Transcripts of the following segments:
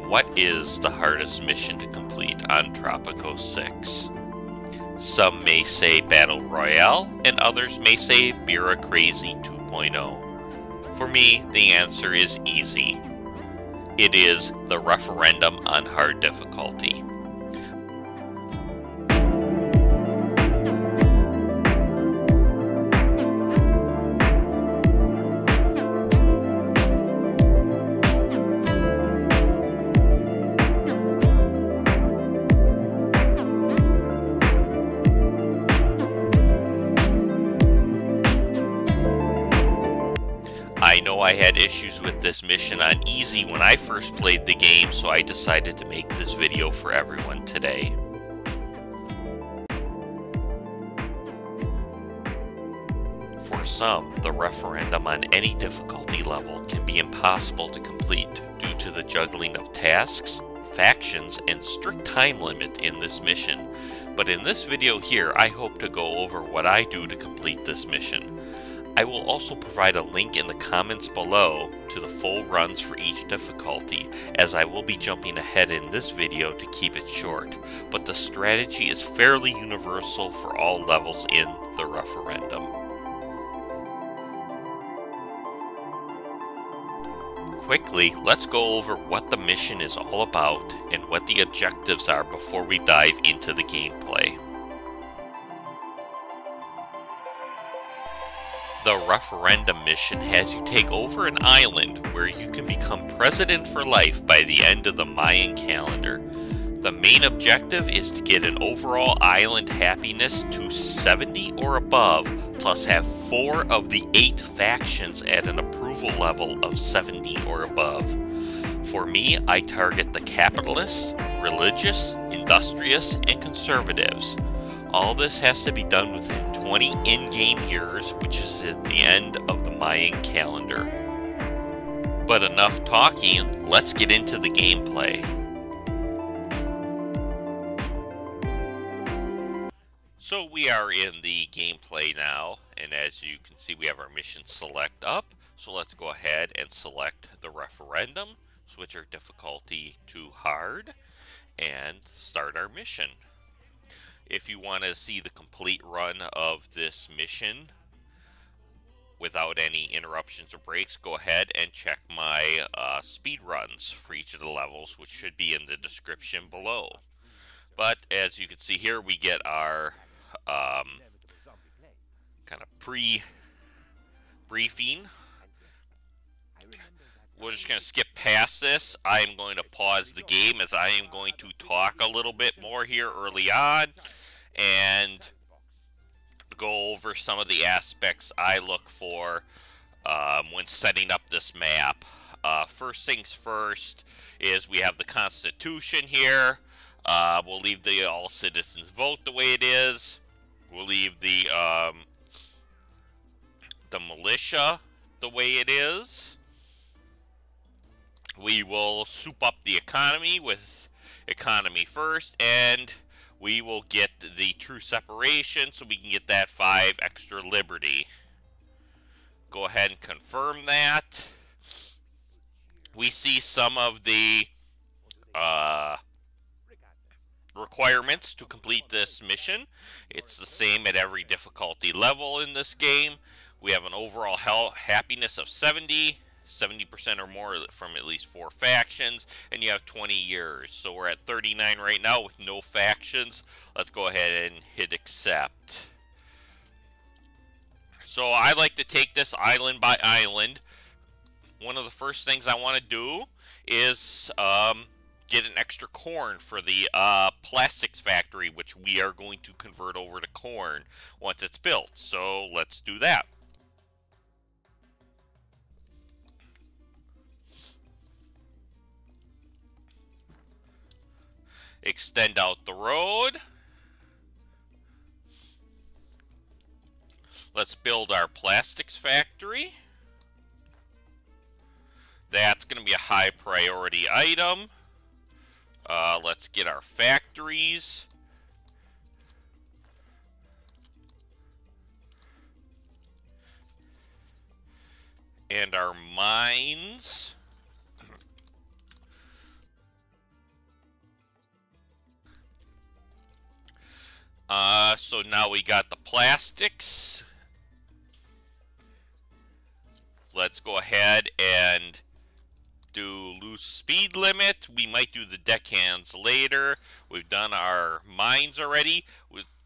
What is the hardest mission to complete on Tropico 6? Some may say Battle Royale, and others may say Bira Crazy 2.0. For me, the answer is easy. It is the Referendum on hard difficulty. I know I had issues with this mission on easy when I first played the game, so I decided to make this video for everyone today. For some, the referendum on any difficulty level can be impossible to complete due to the juggling of tasks, factions, and strict time limit in this mission. But in this video here, I hope to go over what I do to complete this mission. I will also provide a link in the comments below to the full runs for each difficulty, as I will be jumping ahead in this video to keep it short, but the strategy is fairly universal for all levels in the referendum. Quickly, let's go over what the mission is all about and what the objectives are before we dive into the gameplay. The referendum mission has you take over an island where you can become president for life by the end of the Mayan calendar. The main objective is to get an overall island happiness to 70 or above, plus have 4 of the 8 factions at an approval level of 70 or above. For me, I target the capitalists, religious, industrious, and conservatives. All this has to be done within 20 in-game years, which is at the end of the Mayan calendar. But enough talking, let's get into the gameplay. So we are in the gameplay now, and as you can see we have our mission select up. So let's go ahead and select the referendum, switch our difficulty to hard, and start our mission. If you want to see the complete run of this mission without any interruptions or breaks, go ahead and check my speed runs for each of the levels, which should be in the description below. But as you can see here, we get our kind of pre-briefing. We're just going to skip past this. I am going to pause the game as I am going to talk a little bit more here early on and go over some of the aspects I look for when setting up this map. First things first is we have the Constitution here. We'll leave the all citizens vote the way it is. We'll leave the militia the way it is. We will soup up the economy with economy first, and we will get the true separation so we can get that 5 extra liberty. Go ahead and confirm that. We see some of the requirements to complete this mission. It's the same at every difficulty level in this game. We have an overall happiness of 70% or more from at least 4 factions, and you have 20 years. So we're at 39 right now with no factions. Let's go ahead and hit accept. So I like to take this island by island. One of the first things I want to do is get an extra corn for the plastics factory, which we are going to convert over to corn once it's built. So let's do that. Extend out the road. Let's build our plastics factory. That's going to be a high priority item. Let's get our factories. And our mines. So now we got the plastics. Let's go ahead and do loose speed limit. We might do the deckhands later. We've done our mines already.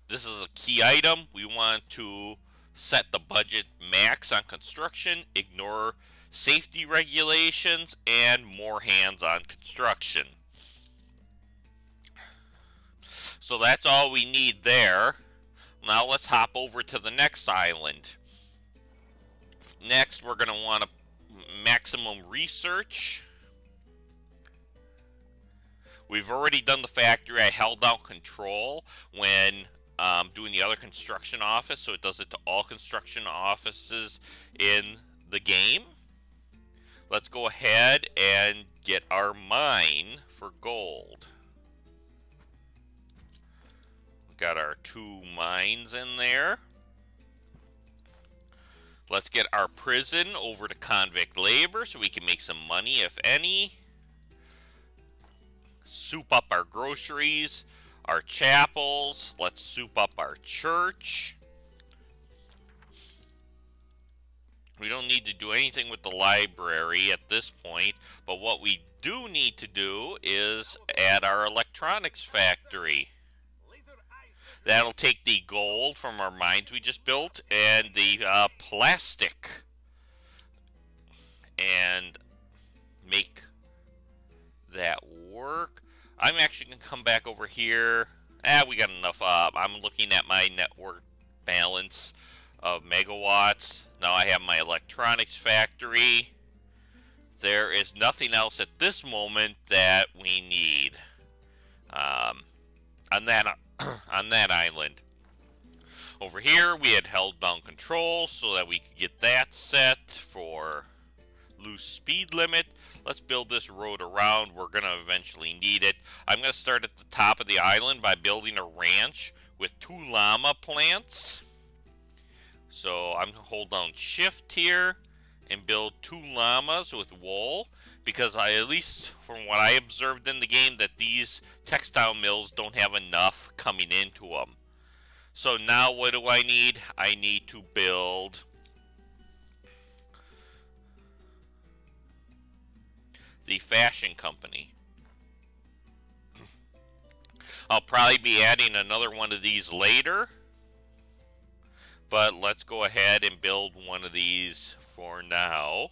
This is a key item. We want to set the budget max on construction, ignore safety regulations, and more hands on construction. So that's all we need there. Now let's hop over to the next island. Next, we're going to want a maximum research. We've already done the factory. I held down control when doing the other construction office, so it does it to all construction offices in the game. Let's go ahead and get our mine for gold. Got our 2 mines in there. Let's get our prison over to convict labor so we can make some money, if any. Soup up our groceries, our chapels. Let's soup up our church. We don't need to do anything with the library at this point, but what we do need to do is add our electronics factory. That'll take the gold from our mines we just built and the plastic and make that work. I'm actually going to come back over here. We got enough. I'm looking at my network balance of megawatts. Now I have my electronics factory. There is nothing else at this moment that we need on that island. Over here, we had held down control so that we could get that set for loose speed limit. Let's build this road around. We're going to eventually need it. I'm going to start at the top of the island by building a ranch with 2 llama plants. So I'm going to hold down shift here and build 2 llamas with wool, because at least from what I observed in the game, that these textile mills don't have enough coming into them. So now what do I need? I need to build the fashion company. I'll probably be adding another one of these later, but let's go ahead and build one of these for now.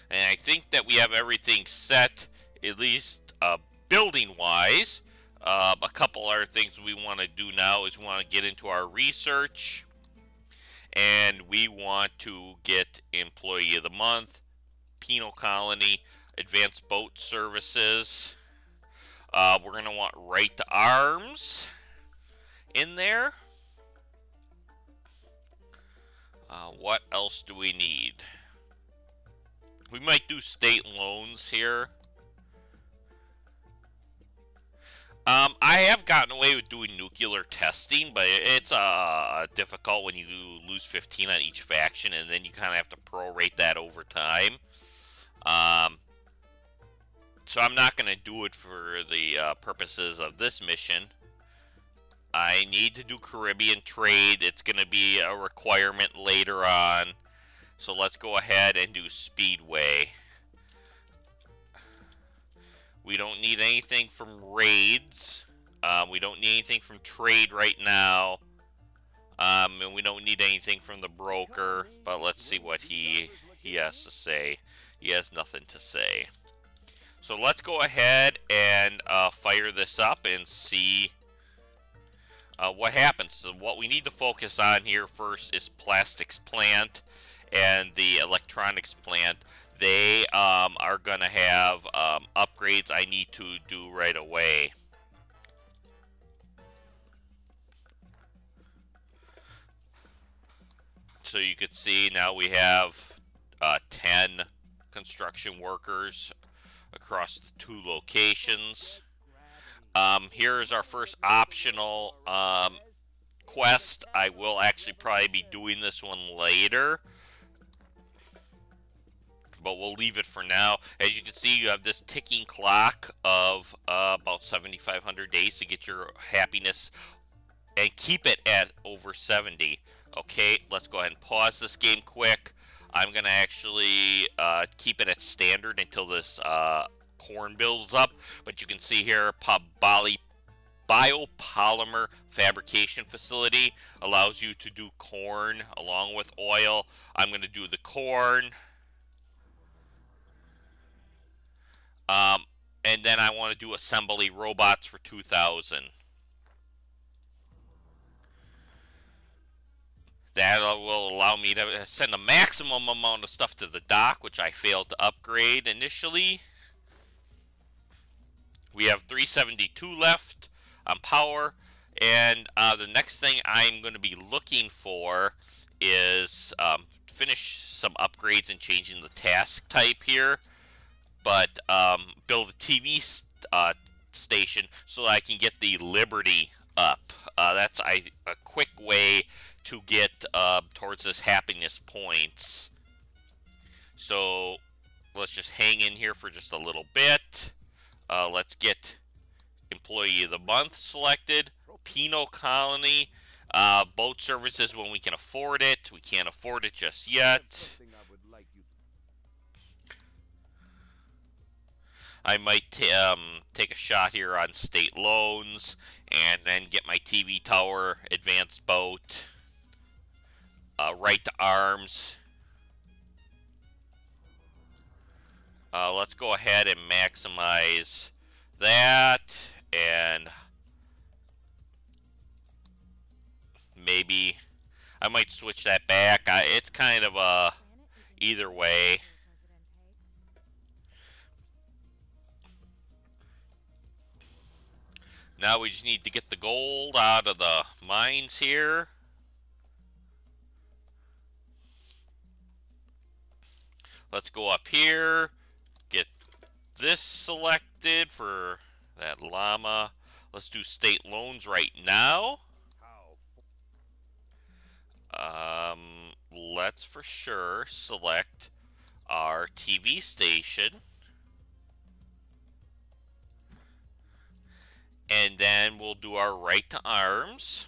And I think that we have everything set, at least building-wise. A couple other things we want to do now is we want to get into our research. And we want to get Employee of the Month, Penal Colony, Advanced Boat Services. We're going to want Right to Arms in there. What else do we need? We might do state loans here. I have gotten away with doing nuclear testing, but it's difficult when you lose 15 on each faction, and then you kind of have to prorate that over time. So I'm not going to do it for the purposes of this mission. I need to do Caribbean trade. It's going to be a requirement later on. So let's go ahead and do Speedway. We don't need anything from raids. We don't need anything from trade right now. And we don't need anything from the broker. But let's see what he has to say. He has nothing to say. So let's go ahead and fire this up and see what happens. So what we need to focus on here first is plastics plant and the electronics plant. They are going to have upgrades I need to do right away. So you could see now we have 10 construction workers across the 2 locations. Here is our first optional quest. I will actually probably be doing this one later, but we'll leave it for now. As you can see, you have this ticking clock of about 7,500 days to get your happiness and keep it at over 70. Okay, let's go ahead and pause this game quick. I'm going to actually keep it at standard until this corn builds up. But you can see here, biopolymer fabrication facility allows you to do corn along with oil. I'm going to do the corn. And then I want to do assembly robots for 2,000. That will allow me to send a maximum amount of stuff to the dock, which I failed to upgrade initially. We have 372 left on power. And the next thing I'm going to be looking for is finish some upgrades and changing the task type here. But build a TV station so that I can get the Liberty up. That's a quick way to get towards this happiness points. So let's just hang in here for just a little bit. Let's get Employee of the Month selected. Penal Colony. Boat services when we can afford it. We can't afford it just yet. I might take a shot here on state loans and then get my TV tower, advanced boat, right to arms. Let's go ahead and maximize that, and maybe I might switch that back. It's kind of either way. Now we just need to get the gold out of the mines here. Let's go up here, get this selected for that llama. Let's do state loans right now. Let's for sure select our TV station. And then we'll do our right to arms.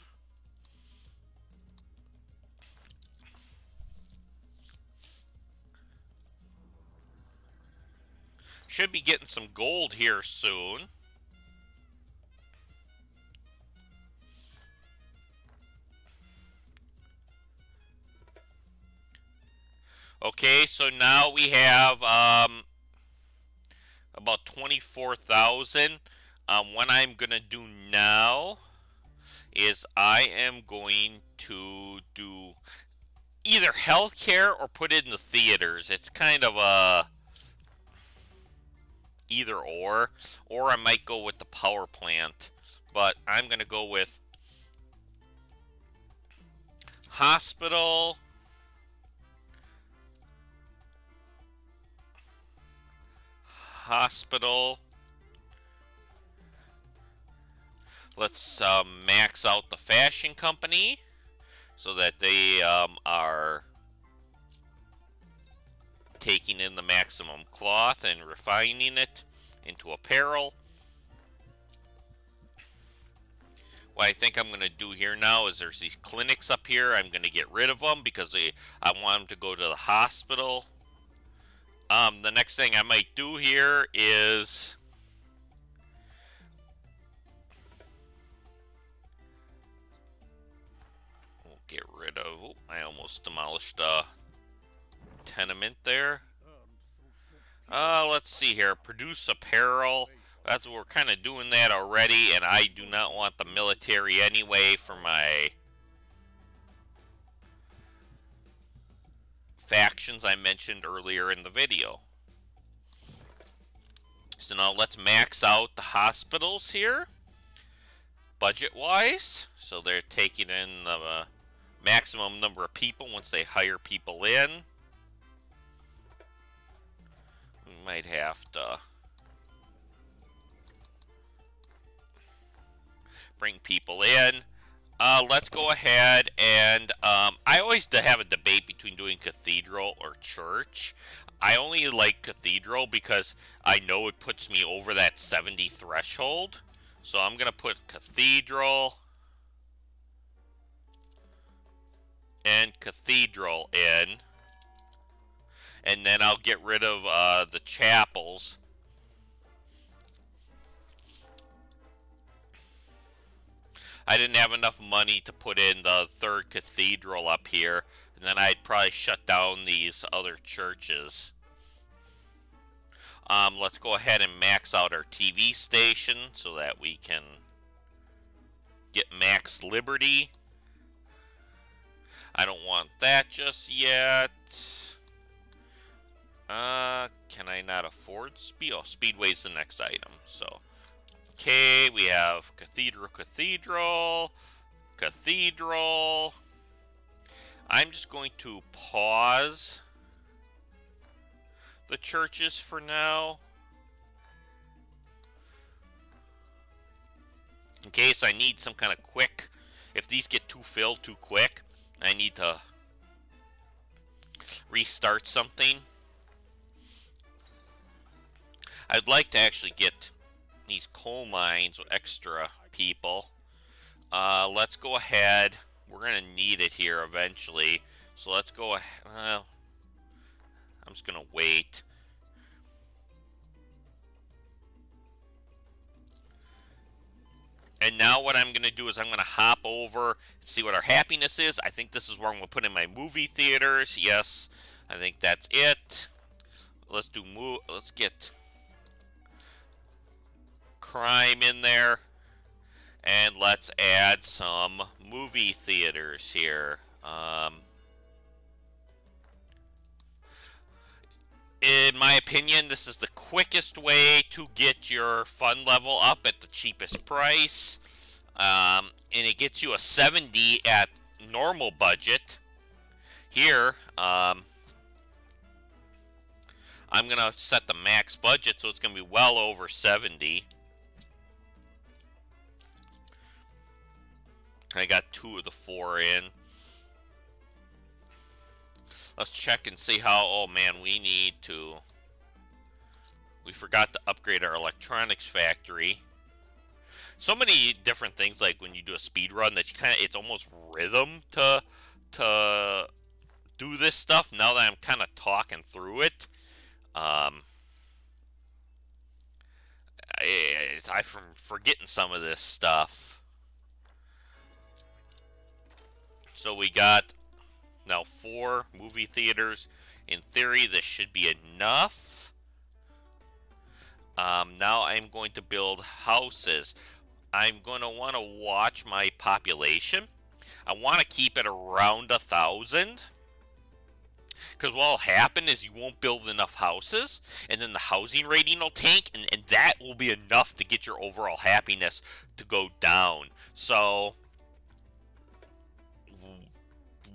Should be getting some gold here soon. Okay, so now we have about 24,000. What I'm going to do now is I am going to do either healthcare or put it in the theaters. It's kind of a either or I might go with the power plant. But I'm going to go with hospital, Let's max out the fashion company so that they are taking in the maximum cloth and refining it into apparel. What I think I'm going to do here now is there's these clinics up here. I'm going to get rid of them because I want them to go to the hospital. The next thing I might do here is we'll get rid of. Oh, I almost demolished a tenement there. Let's see here. Produce apparel. That's what we're kind of doing that already, and I do not want the military anyway for my factions I mentioned earlier in the video. So now let's max out the hospitals here, budget-wise. So they're taking in the maximum number of people once they hire people in. We might have to bring people in. Let's go ahead and I always have a debate between doing cathedral or church. I only like Cathedral because I know it puts me over that 70 threshold. So I'm going to put Cathedral and Cathedral in. And then I'll get rid of the chapels. I didn't have enough money to put in the third cathedral up here, and then I'd probably shut down these other churches. Let's go ahead and max out our TV station so that we can get max liberty. I don't want that just yet. Can I not afford speed? Oh, Speedway's the next item, so... Okay, we have Cathedral, Cathedral, Cathedral. I'm just going to pause the churches for now. In case I need some kind of quick, if these get too filled too quick, I need to restart something. I'd like to actually get these coal mines with extra people. Let's go ahead. We're going to need it here eventually. So let's go ahead. Well, I'm just going to wait. And now what I'm going to do is I'm going to hop over, see what our happiness is. I think this is where I'm going to put in my movie theaters. Yes, I think that's it. Let's get crime in there, and let's add some movie theaters here. In my opinion, this is the quickest way to get your fun level up at the cheapest price, and it gets you a 70 at normal budget. Here, I'm gonna set the max budget, so it's gonna be well over 70. I got 2 of the 4 in. Let's check and see how... Oh man, we forgot to upgrade our electronics factory. So many different things, like when you do a speed run, that it's almost rhythm to do this stuff. Now that I'm kind of talking through it, I'm forgetting some of this stuff. So we got now 4 movie theaters. In theory, this should be enough. Now I'm going to build houses. I'm going to want to watch my population. I want to keep it around 1,000. Because what will happen is you won't build enough houses, and then the housing rating will tank, and that will be enough to get your overall happiness to go down. So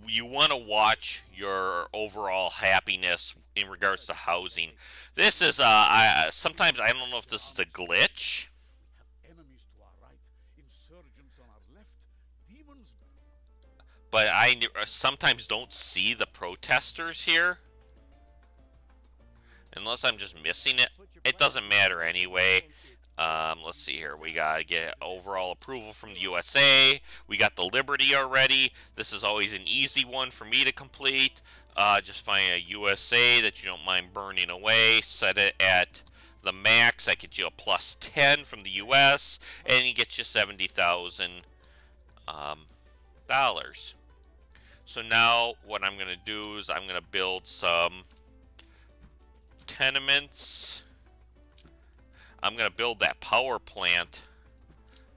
you want to watch your overall happiness in regards to housing. This is sometimes I don't know if this is a glitch, but I sometimes don't see the protesters here unless I'm just missing it. It doesn't matter anyway. Let's see here. We gotta get overall approval from the USA. We got the Liberty already. This is always an easy one for me to complete. Just find a USA that you don't mind burning away. Set it at the max. That gets you a plus 10 from the US, and it gets you $70,000 dollars. So now what I'm gonna do is I'm gonna build some tenements. I'm going to build that power plant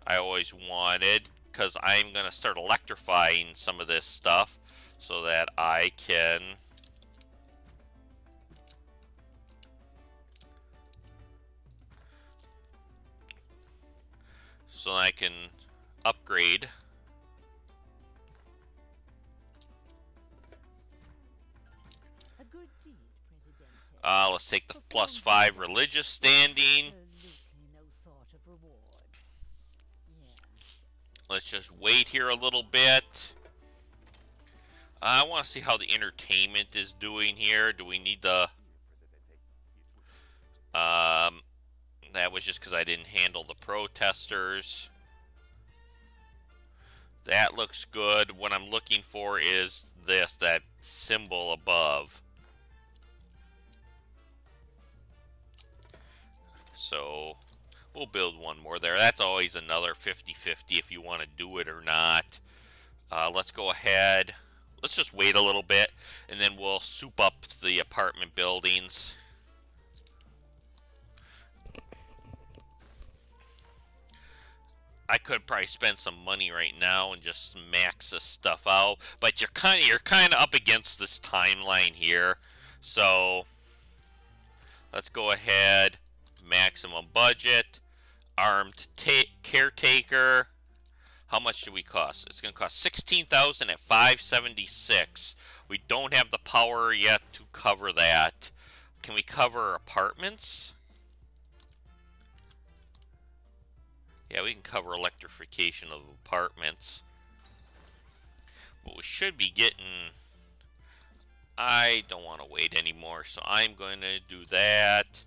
I always wanted, because I'm going to start electrifying some of this stuff so that I can upgrade. A good deed, Presidente. Let's take the +5 religious standing. No sort of reward. Yes. Let's just wait here a little bit. I want to see how the entertainment is doing here. Do we need to... was just because I didn't handle the protesters. That looks good. What I'm looking for is this, that symbol above. So we'll build one more there. That's always another 50-50 if you want to do it or not. Let's go ahead. Let's just wait a little bit, and then we'll soup up the apartment buildings. I could probably spend some money right now and just max this stuff out, but you're kind of up against this timeline here. So let's go ahead. Maximum budget, armed caretaker. How much do we cost? It's going to cost $16,000 at 576. We don't have the power yet to cover that. Can we cover apartments? Yeah, we can cover electrification of apartments. But we should be getting... I don't want to wait anymore, so I'm going to do that.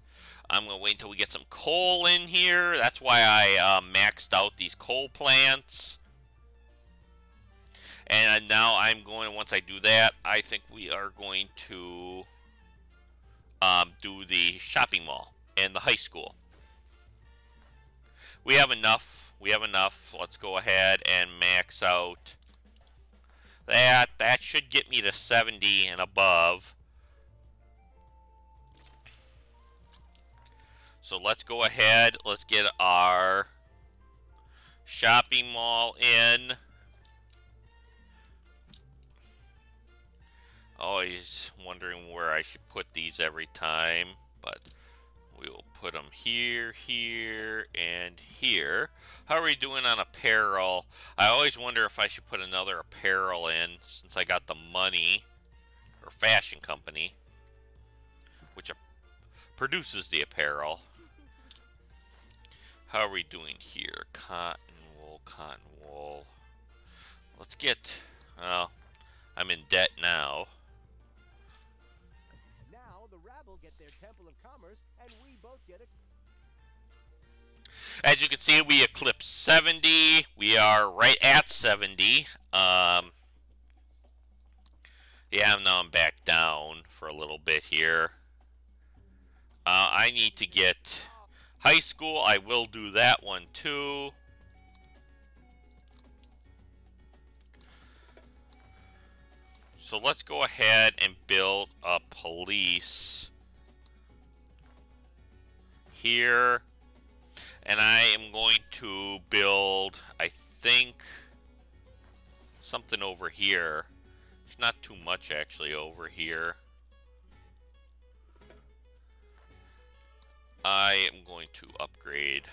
I'm going to wait until we get some coal in here. That's why I maxed out these coal plants. And now I'm going, once I do that, I think we are going to do the shopping mall and the high school. We have enough. We have enough. Let's go ahead and max out that. That should get me to 70 and above. So let's go ahead. Let's get our shopping mall in. Always wondering where I should put these every time, but we will put them here, here, and here. How are we doing on apparel? I always wonder if I should put another apparel in since I got the money, or fashion company, which produces the apparel. How are we doing here? Cotton wool, cotton wool. Let's get, well, I'm in debt now. Now the rabble get their Temple of Commerce, and we both get a... As you can see, we eclipsed 70. We are right at 70. Yeah, now I'm back down for a little bit here. I need to get high school. I will do that one too. So let's go ahead and build a police here. And I am going to build, I think, something over here. It's not too much actually over here. I am going to upgrade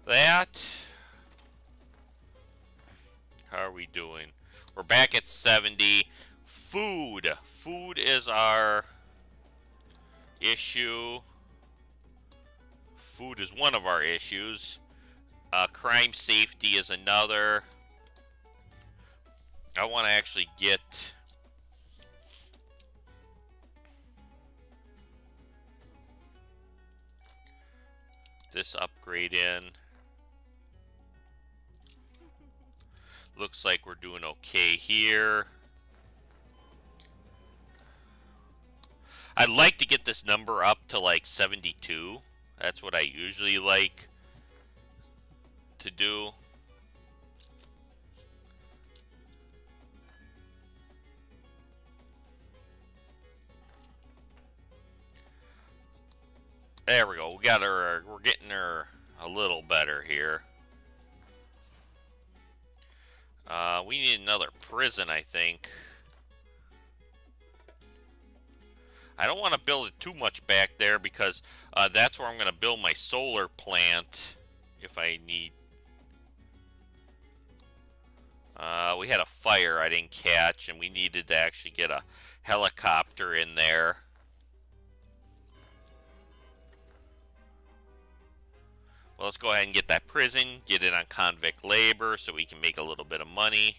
that. How are we doing? We're back at 70. Food. Food is our issue. Food is one of our issues. Crime safety is another. I want to actually get... this upgrade in. Looks like we're doing okay here. I'd like to get this number up to like 72. That's what I usually like to do. There we go. We got her. We're getting her a little better here. We need another prison, I think. I don't want to build it too much back there because that's where I'm going to build my solar plant if I need. We had a fire I didn't catch, and we needed to actually get a helicopter in there. Well, let's go ahead and get that prison, get it on convict labor so we can make a little bit of money.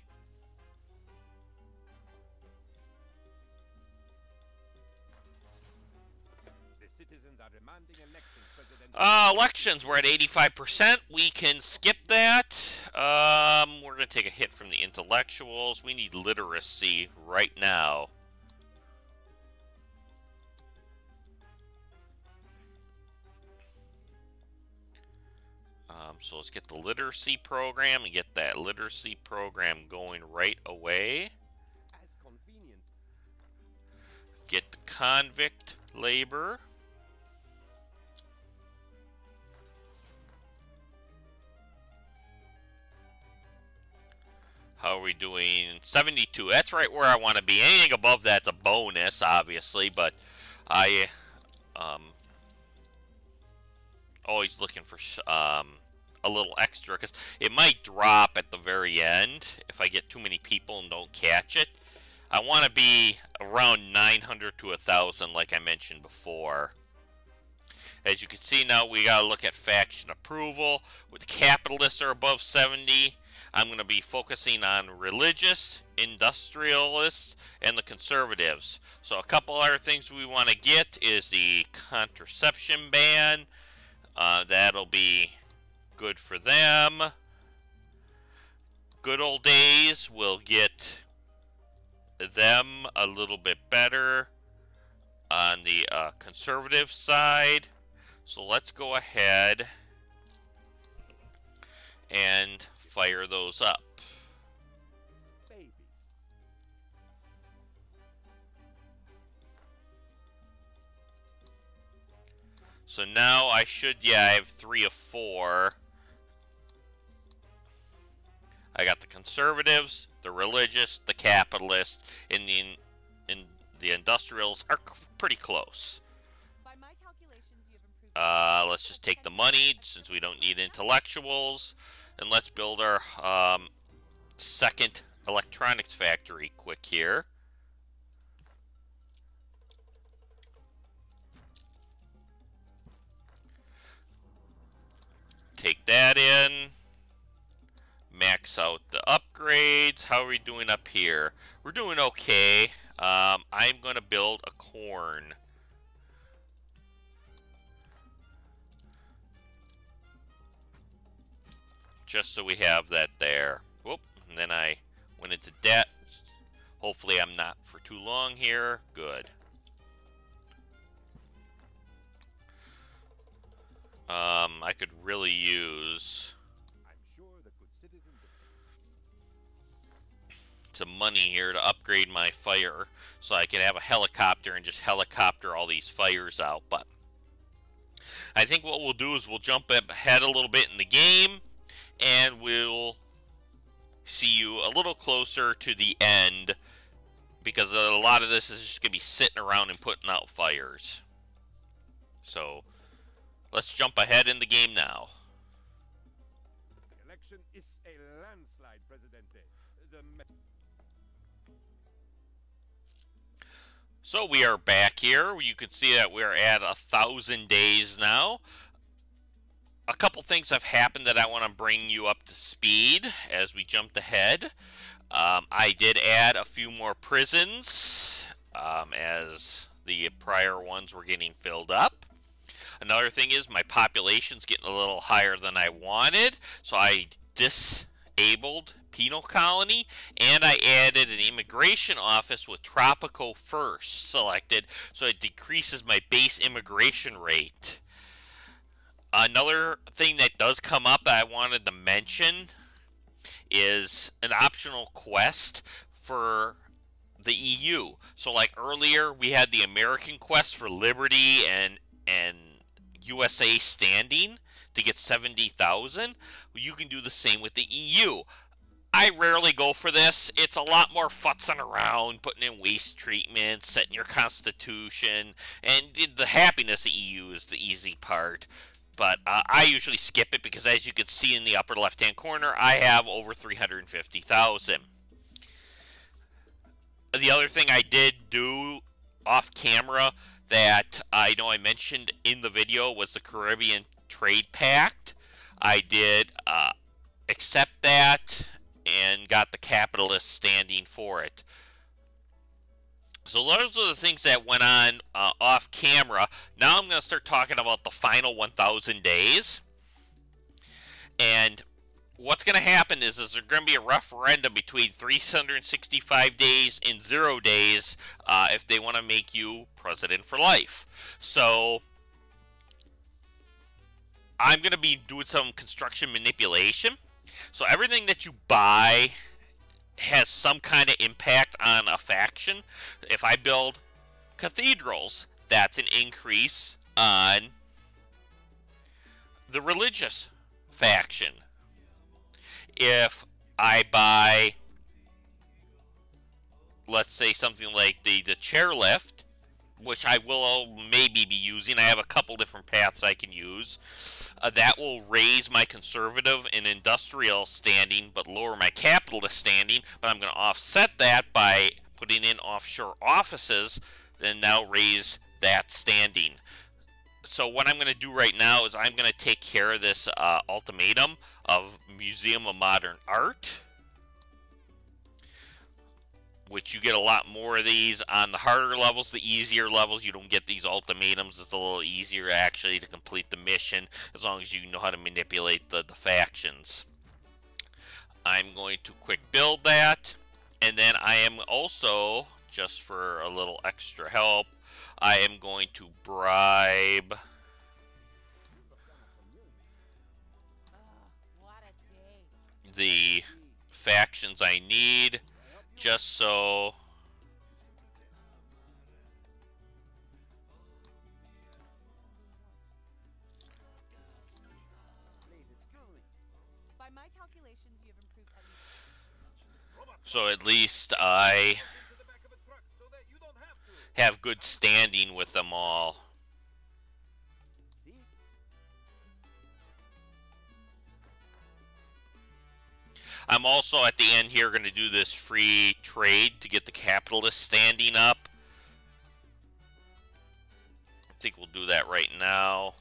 The citizens citizens are demanding elections, President. Elections, we're at 85%. We can skip that. We're going to take a hit from the intellectuals. We need literacy right now. So let's get the literacy program and get that literacy program going right away. As convenient. Get the convict labor. How are we doing? 72. That's right where I want to be. Anything above that's a bonus, obviously, but I always looking for a little extra, because it might drop at the very end if I get too many people and don't catch it. I want to be around 900 to 1,000 like I mentioned before. As you can see now, we got to look at faction approval. With the capitalists are above 70, I'm going to be focusing on religious, industrialists, and the conservatives. So a couple other things we want to get is the contraception ban. That'll be good for them. Good old days will get them a little bit better on the conservative side. So let's go ahead and fire those up. Babies. So now I should, yeah, I have 3 of 4. I got the conservatives, the religious, the capitalists, and the industrials are pretty close. By my calculations, you have improved. Let's just take the money since we don't need intellectuals, and let's build our second electronics factory quick here. Take that in. Max out the upgrades. How are we doing up here? We're doing okay. I'm going to build a corn. Just so we have that there. Whoop, and then I went into debt. Hopefully I'm not for too long here. Good. I could really use some money here to upgrade my fire so I can have a helicopter and just helicopter all these fires out. But I think what we'll do is we'll jump ahead a little bit in the game and we'll see you a little closer to the end, because a lot of this is just going to be sitting around and putting out fires. So let's jump ahead in the game now. The election is a landslide, Presidente. So we are back here. You can see that we're at 1,000 days now. A couple things have happened that I want to bring you up to speed as we jumped ahead. I did add a few more prisons as the prior ones were getting filled up. Another thing is my population's getting a little higher than I wanted, so I disabled penal colony, and I added an immigration office with Tropico first selected, so it decreases my base immigration rate. Another thing that does come up that I wanted to mention is an optional quest for the EU. So like earlier we had the American quest for liberty and USA standing to get 70,000. You can do the same with the EU. I rarely go for this. It's a lot more futzing around, putting in waste treatment, setting your constitution, and the happiness of EU is the easy part. But I usually skip it because, as you can see in the upper left-hand corner, I have over 350,000. The other thing I did do off camera that I know I mentioned in the video was the Caribbean Trade Pact. I did accept that and got the capitalists standing for it. So those are the things that went on off camera. Now I'm going to start talking about the final 1,000 days. And what's going to happen is there's going to be a referendum between 365 days and 0 days if they want to make you president for life. So I'm going to be doing some construction manipulation. So everything that you buy has some kind of impact on a faction. If I build cathedrals, that's an increase on the religious faction. If I buy, let's say, something like the chairlift, which I will maybe be using. I have a couple different paths I can use. That will raise my conservative and industrial standing, but lower my capitalist standing. But I'm going to offset that by putting in offshore offices, and now raise that standing. So what I'm going to do right now is I'm going to take care of this ultimatum of Museum of Modern Art, which you get a lot more of these on the harder levels. The easier levels, you don't get these ultimatums. It's a little easier, actually, to complete the mission, as long as you know how to manipulate the factions. I'm going to quick build that, and then I am also, just for a little extra help, I am going to bribe What a day. the factions I need, just so By my calculations, you have improved at least I have good standing with them all. I'm also at the end here going to do this free trade to get the capitalist standing up. I think we'll do that right now.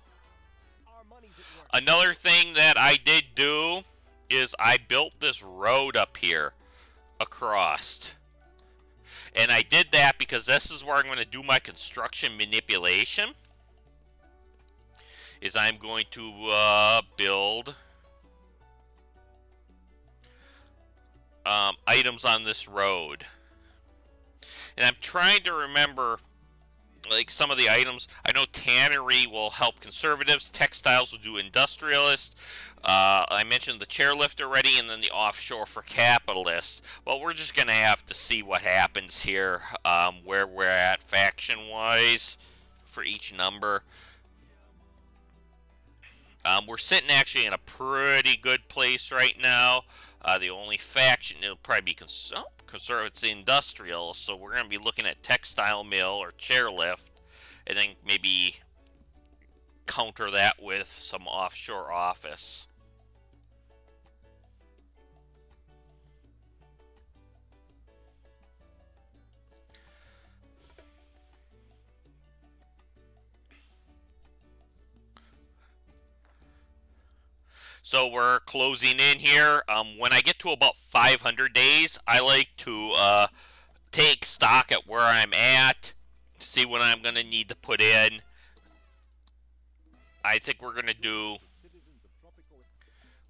Another thing that I did do is I built this road up here across. And I did that because this is where I'm going to do my construction manipulation. Is I'm going to build items on this road. And I'm trying to remember, like, some of the items. I know tannery will help conservatives. Textiles will do industrialists. I mentioned the chairlift already, and then the offshore for capitalists. Well, we're just going to have to see what happens here, where we're at faction-wise for each number. We're sitting actually in a pretty good place right now. The only faction, it'll probably be conservative, industrial, so we're going to be looking at textile mill or chairlift, and then maybe counter that with some offshore office. So we're closing in here. When I get to about 500 days, I like to take stock at where I'm at, see what I'm going to need to put in. I think we're going to do,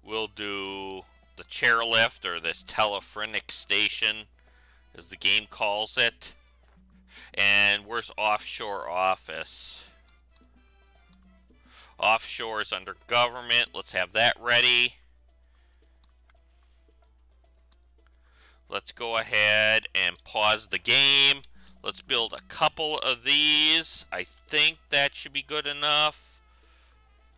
we'll do the chairlift, or this telephonic station, as the game calls it. And where's offshore office? Offshore is under government. Let's have that ready. Let's go ahead and pause the game. Let's build a couple of these. I think that should be good enough.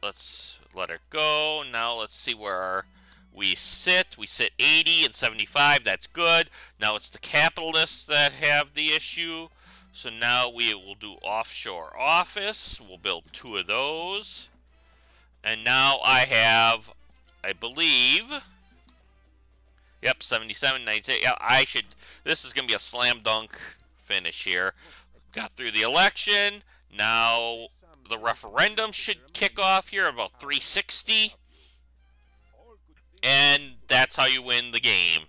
Let's let it go. Now let's see where we sit. We sit 80 and 75. That's good. Now it's the capitalists that have the issue. So now we will do offshore office. We'll build 2 of those. And now I have, I believe, yep, 77, 98. Yeah, I should, this is going to be a slam dunk finish here. Got through the election. Now the referendum should kick off here about 360. And that's how you win the game.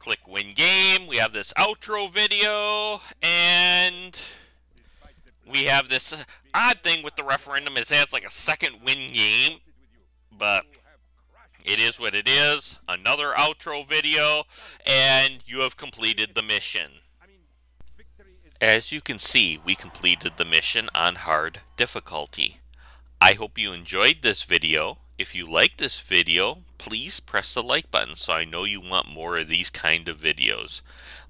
Click win game. We have this outro video, and we have this odd thing with the referendum is that it's like a second win game, but it is what it is. Another outro video, and you have completed the mission. As you can see, we completed the mission on hard difficulty. I hope you enjoyed this video. If you like this video, please press the like button so I know you want more of these kind of videos.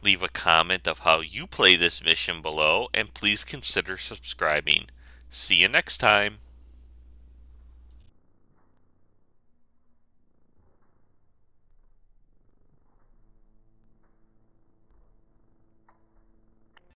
Leave a comment of how you play this mission below, and please consider subscribing. See you next time.